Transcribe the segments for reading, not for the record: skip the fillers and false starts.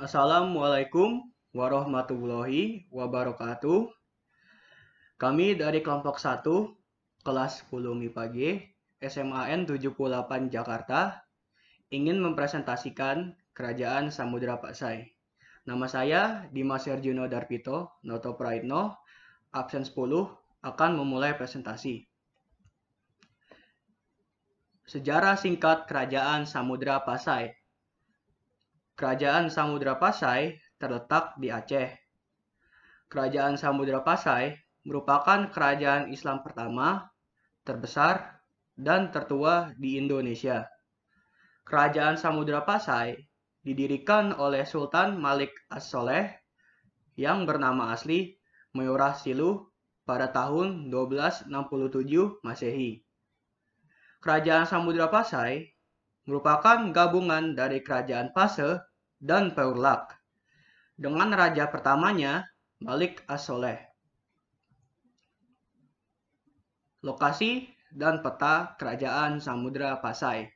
Assalamualaikum warahmatullahi wabarakatuh. Kami dari kelompok 1, kelas 10 MIPA G, SMAN 78 Jakarta, ingin mempresentasikan Kerajaan Samudra Pasai. Nama saya Dimas Herjuno Darpito Noto Praitno, absen 10, akan memulai presentasi. Sejarah singkat Kerajaan Samudra Pasai. Kerajaan Samudra Pasai terletak di Aceh. Kerajaan Samudra Pasai merupakan kerajaan Islam pertama, terbesar, dan tertua di Indonesia. Kerajaan Samudra Pasai didirikan oleh Sultan Malik As-Soleh yang bernama asli Meurah Siluh pada tahun 1267 Masehi. Kerajaan Samudra Pasai merupakan gabungan dari Kerajaan Pase dan Peurlak dengan raja pertamanya Malik As-Soleh. Lokasi dan peta Kerajaan Samudra Pasai.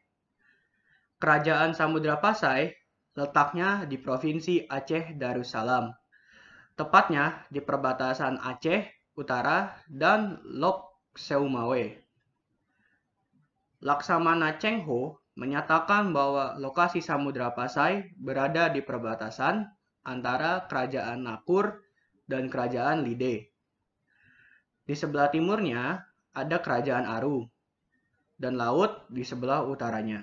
Kerajaan Samudra Pasai letaknya di Provinsi Aceh Darussalam, tepatnya di perbatasan Aceh Utara dan Lok Seumawe. Laksamana Cheng Ho menyatakan bahwa lokasi Samudra Pasai berada di perbatasan antara Kerajaan Nakur dan Kerajaan Lide. Di sebelah timurnya ada Kerajaan Aru, dan laut di sebelah utaranya.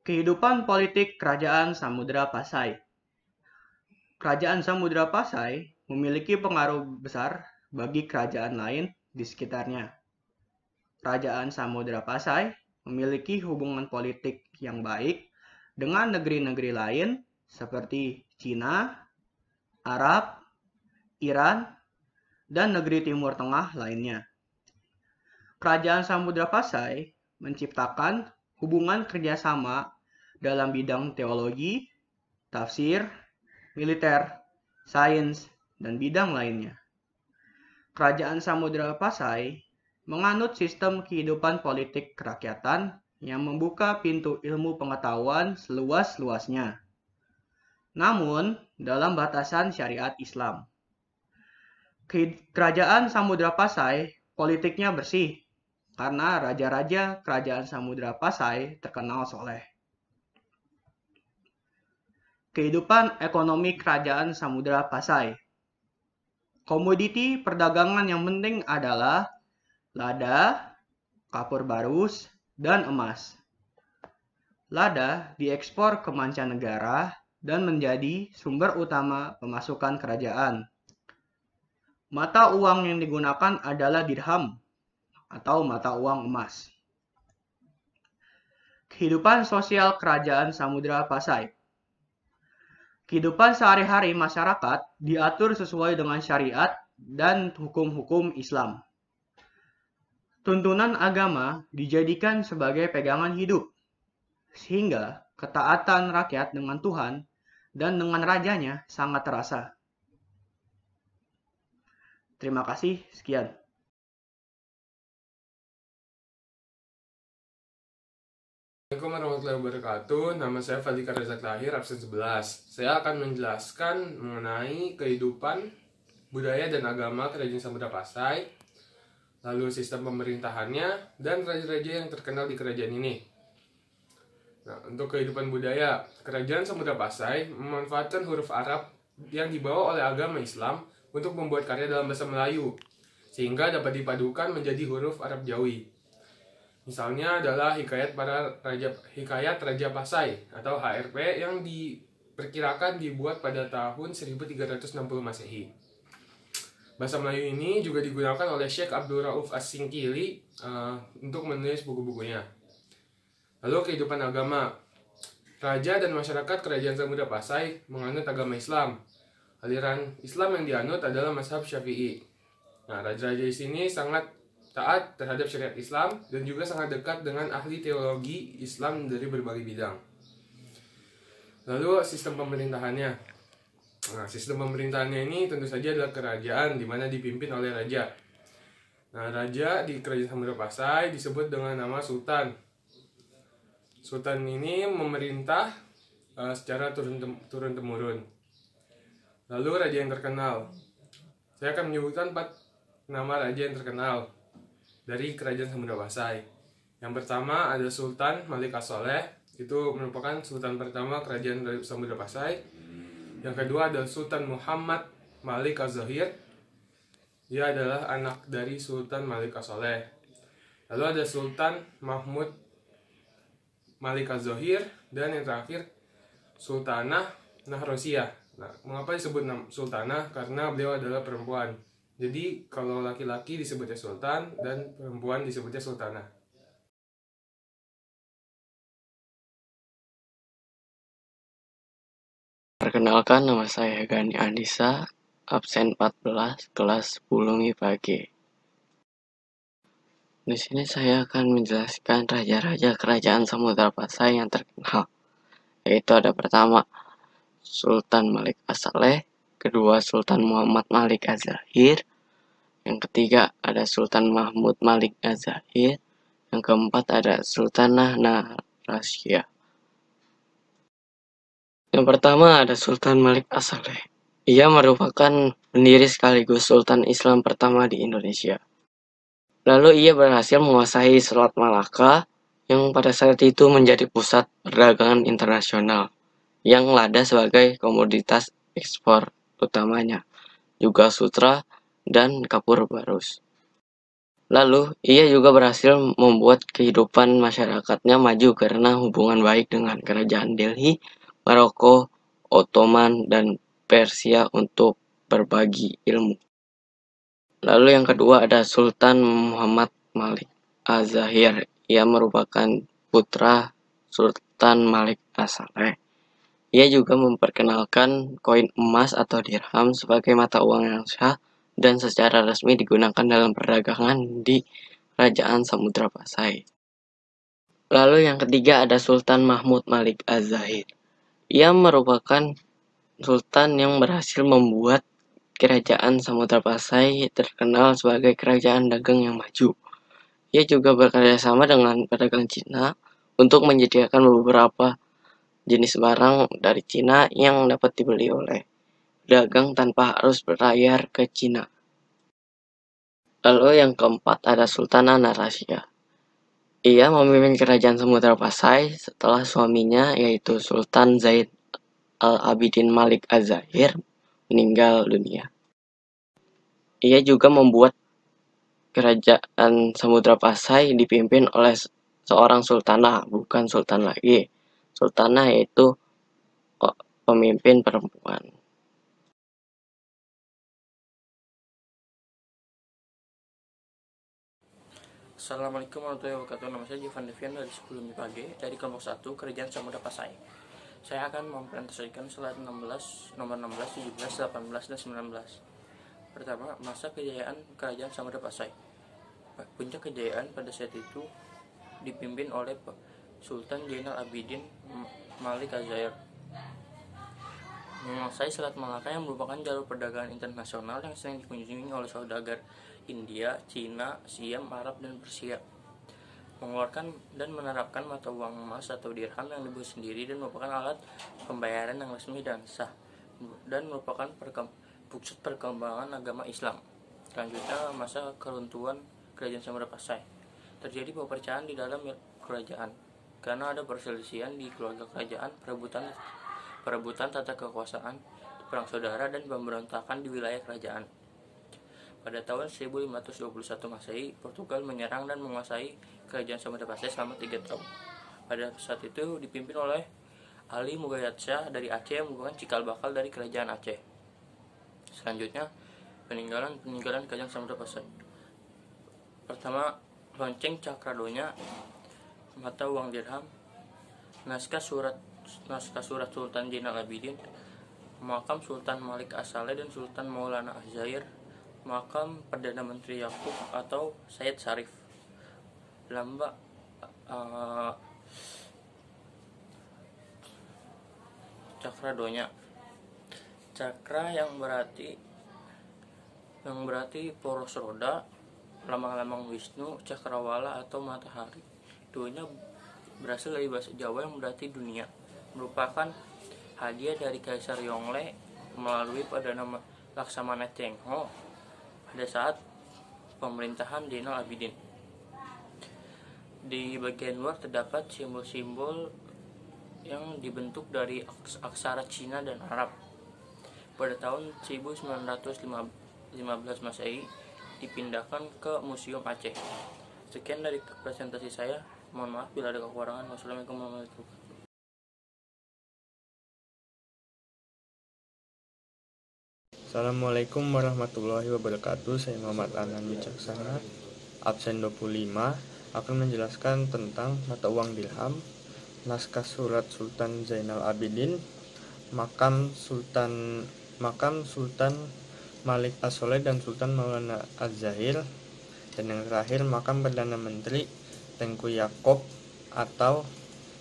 Kehidupan politik Kerajaan Samudra Pasai. Kerajaan Samudra Pasai memiliki pengaruh besar bagi kerajaan lain di sekitarnya. Kerajaan Samudra Pasai memiliki hubungan politik yang baik dengan negeri-negeri lain seperti Cina, Arab, Iran, dan negeri Timur Tengah lainnya. Kerajaan Samudra Pasai menciptakan hubungan kerjasama dalam bidang teologi, tafsir, militer, sains, dan bidang lainnya. Kerajaan Samudra Pasai menganut sistem kehidupan politik kerakyatan yang membuka pintu ilmu pengetahuan seluas-luasnya, namun dalam batasan syariat Islam. Kerajaan Samudra Pasai politiknya bersih karena raja-raja Kerajaan Samudra Pasai terkenal soleh. Kehidupan ekonomi Kerajaan Samudra Pasai. Komoditi perdagangan yang penting adalah lada, kapur barus, dan emas. Lada diekspor ke mancanegara dan menjadi sumber utama pemasukan kerajaan. Mata uang yang digunakan adalah dirham atau mata uang emas. Kehidupan sosial Kerajaan Samudra Pasai. Kehidupan sehari-hari masyarakat diatur sesuai dengan syariat dan hukum-hukum Islam. Tuntunan agama dijadikan sebagai pegangan hidup, sehingga ketaatan rakyat dengan Tuhan dan dengan rajanya sangat terasa. Terima kasih, sekian. Assalamualaikum warahmatullahi wabarakatuh. Nama saya Fadika Reza Tahir, absen 11. Saya akan menjelaskan mengenai kehidupan, budaya dan agama Kerajaan Samudra Pasai, lalu sistem pemerintahannya, dan raja-raja yang terkenal di kerajaan ini. Nah, untuk kehidupan budaya, Kerajaan Samudra Pasai memanfaatkan huruf Arab yang dibawa oleh agama Islam untuk membuat karya dalam bahasa Melayu, sehingga dapat dipadukan menjadi huruf Arab Jawi. Misalnya adalah Hikayat Raja Pasai atau HRP yang diperkirakan dibuat pada tahun 1360 Masehi. Bahasa Melayu ini juga digunakan oleh Syekh Abdul Rauf As-Singkili untuk menulis buku-bukunya. Lalu kehidupan agama. Raja dan masyarakat Kerajaan Samudra Pasai menganut agama Islam. Aliran Islam yang dianut adalah mazhab Syafi'i. Nah, raja-raja di sini sangat taat terhadap syariat Islam dan juga sangat dekat dengan ahli teologi Islam dari berbagai bidang. Lalu sistem pemerintahannya. Nah, sistem pemerintahannya ini tentu saja adalah kerajaan di mana dipimpin oleh raja. Nah, raja di Kerajaan Samudra Pasai disebut dengan nama Sultan. Sultan ini memerintah secara turun-temurun. Lalu raja yang terkenal. Saya akan menyebutkan 4 nama raja yang terkenal dari kerajaan Samudra Pasai. Yang pertama ada Sultan Malik As-Soleh, itu merupakan sultan pertama kerajaan dari Samudra Pasai. Yang kedua ada Sultan Muhammad Malik Az-Zahir. Dia adalah anak dari Sultan Malik As-Soleh. Lalu ada Sultan Mahmud Malik Az-Zahir, dan yang terakhir Sultanah Nahrosiyah. Nah, mengapa disebut Sultanah? Karena beliau adalah perempuan. Jadi kalau laki-laki disebutnya Sultan dan perempuan disebutnya Sultanah. Perkenalkan, nama saya Gani Andisa, absen 14, kelas 10 MIPA G. Di sini saya akan menjelaskan raja-raja kerajaan Samudra Pasai yang terkenal. Yaitu ada pertama Sultan Malik As-Saleh, kedua Sultan Muhammad Malik Az-Zahir, yang ketiga ada Sultan Mahmud Malik Az-Zahir, yang keempat ada Sultanah Nahrasiyah. Yang pertama ada Sultan Malik As-Saleh. Ia merupakan pendiri sekaligus Sultan Islam pertama di Indonesia. Lalu ia berhasil menguasai Selat Malaka yang pada saat itu menjadi pusat perdagangan internasional yang lada sebagai komoditas ekspor utamanya, juga sutra dan kapur barus. Lalu ia juga berhasil membuat kehidupan masyarakatnya maju karena hubungan baik dengan kerajaan Delhi, Maroko, Ottoman, dan Persia untuk berbagi ilmu. Lalu yang kedua ada Sultan Muhammad Malik Az-Zahir. Ia merupakan putra Sultan Malik As-Saleh. Ia juga memperkenalkan koin emas atau dirham sebagai mata uang yang sah dan secara resmi digunakan dalam perdagangan di Kerajaan Samudra Pasai. Lalu yang ketiga ada Sultan Mahmud Malik Az-Zahir. Ia merupakan sultan yang berhasil membuat Kerajaan Samudra Pasai terkenal sebagai kerajaan dagang yang maju. Ia juga bekerja sama dengan pedagang Cina untuk menyediakan beberapa jenis barang dari Cina yang dapat dibeli oleh pedagang tanpa harus berlayar ke Cina. Lalu yang keempat ada Sultanah Nahrasiyah. Ia memimpin kerajaan Samudra Pasai setelah suaminya yaitu Sultan Zaid Al-Abidin Malik Az-Zahir meninggal dunia. Ia juga membuat kerajaan Samudra Pasai dipimpin oleh seorang sultanah, bukan sultan lagi. Sultanah yaitu pemimpin perempuan. Assalamualaikum warahmatullahi wabarakatuh. Nama saya Jivan Devian dari 10 MIPA G dari kelompok 1 Kerajaan Samudra Pasai. Saya akan mempresentasikan slide 16, nomor 16, 17, 18, dan 19. Pertama, masa kejayaan Kerajaan Samudra Pasai. Puncak kejayaan pada saat itu dipimpin oleh Sultan Zainal Abidin Malik Az-Zahir. Menguasai Selat Malaka yang merupakan jalur perdagangan internasional yang sering dikunjungi oleh saudagar India, Cina, Siam, Arab, dan Persia. Mengeluarkan dan menerapkan mata uang emas atau dirham yang dibuat sendiri dan merupakan alat pembayaran yang resmi dan sah, dan merupakan pusat perkembangan agama Islam. Selanjutnya, masa keruntuhan Kerajaan Samudra Pasai. Terjadi pepecahan di dalam kerajaan karena ada perselisihan di keluarga kerajaan, perebutan tata kekuasaan, perang saudara, dan pemberontakan di wilayah kerajaan. Pada tahun 1521 Masehi, Portugal menyerang dan menguasai Kerajaan Samudra Pasai selama 3 tahun. Pada saat itu dipimpin oleh Ali Mughayat Shah dari Aceh yang merupakan cikal bakal dari Kerajaan Aceh. Selanjutnya, peninggalan Kerajaan Samudra Pasai. Pertama, lonceng Cakradonya, mata uang dirham, naskah surat Sultan Zainal Abidin, makam Sultan Malik As-Saleh dan Sultan Maulana Az-Zahir, makam Perdana Menteri Yakub atau Said Sarif, lambang Cakradonya, cakra yang berarti poros roda, lambang-lambang Wisnu, Cakrawala atau matahari. berasal dari bahasa Jawa yang berarti dunia, merupakan hadiah dari Kaisar Yongle melalui Perdana Laksamana Cheng Ho pada saat pemerintahan Zainal Abidin. Di bagian luar terdapat simbol-simbol yang dibentuk dari aksara Cina dan Arab. Pada tahun 1915 Masehi dipindahkan ke Museum Aceh. Sekian dari presentasi saya. Mohon maaf bila ada kekurangan. Wassalamualaikum warahmatullahi wabarakatuh. Assalamualaikum warahmatullahi wabarakatuh. Saya Muhammad Anan Wicaksana, absen 25, akan menjelaskan tentang mata uang dirham, naskah surat Sultan Zainal Abidin, makam Sultan Malik As-Soleh dan Sultan Maulana Az-Zahir, dan yang terakhir makam Perdana Menteri Tengku Yaakob atau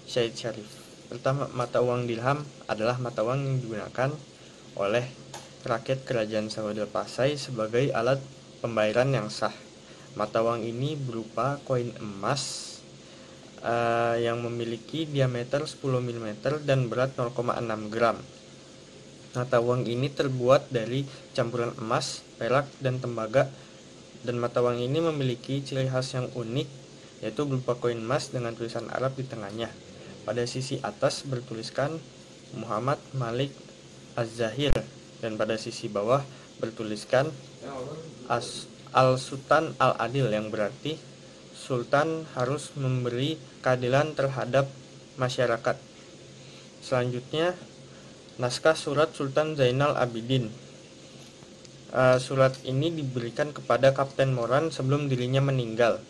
Syed Syarif. Pertama, mata uang dirham adalah mata uang yang digunakan oleh rakyat Kerajaan Samudra Pasai sebagai alat pembayaran yang sah. Mata uang ini berupa koin emas yang memiliki diameter 10 mm dan berat 0,6 gram. Mata uang ini terbuat dari campuran emas, perak, dan tembaga, dan mata uang ini memiliki ciri khas yang unik, yaitu berupa koin emas dengan tulisan Arab di tengahnya. Pada sisi atas bertuliskan Muhammad Malik Az-Zahir, dan pada sisi bawah bertuliskan Al-Sultan Al-Adil, yang berarti Sultan harus memberi keadilan terhadap masyarakat. Selanjutnya, naskah surat Sultan Zainal Abidin. Surat ini diberikan kepada Kapten Moran sebelum dirinya meninggal.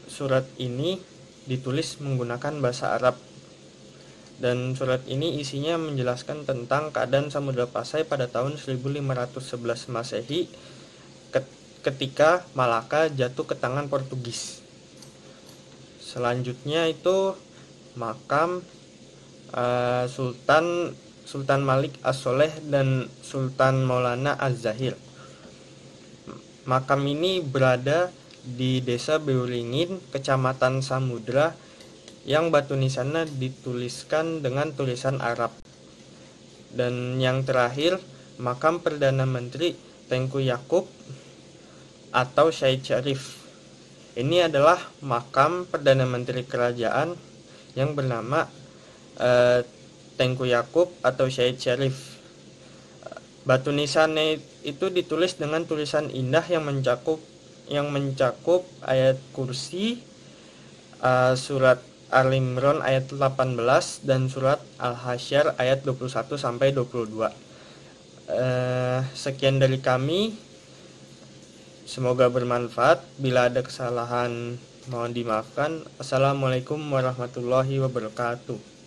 Surat ini ditulis menggunakan bahasa Arab, dan surat ini isinya menjelaskan tentang keadaan Samudra Pasai pada tahun 1511 Masehi ketika Malaka jatuh ke tangan Portugis. Selanjutnya itu makam Sultan Malik As-Soleh dan Sultan Maulana Az-Zahir. Makam ini berada di Desa Beulingin, Kecamatan Samudra, yang batu nisannya dituliskan dengan tulisan Arab. Dan yang terakhir, makam Perdana Menteri Tengku Yaakob atau Syed Syarif. Ini adalah makam Perdana Menteri Kerajaan yang bernama Tengku Yaakob atau Syed Syarif. Batu nisannya itu ditulis dengan tulisan indah yang mencakup ayat kursi, surat Al-Imran ayat 18 dan surat Al-Hasyr ayat 21 sampai 22. Sekian dari kami. Semoga bermanfaat. Bila ada kesalahan mohon dimaafkan. Assalamualaikum warahmatullahi wabarakatuh.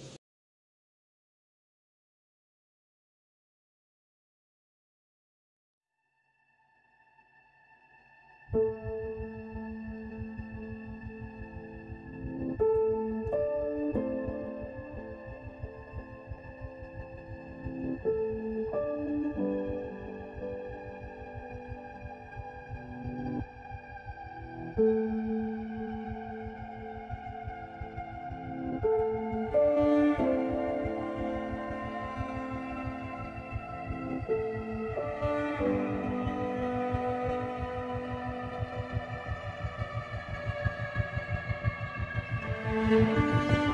Thank you.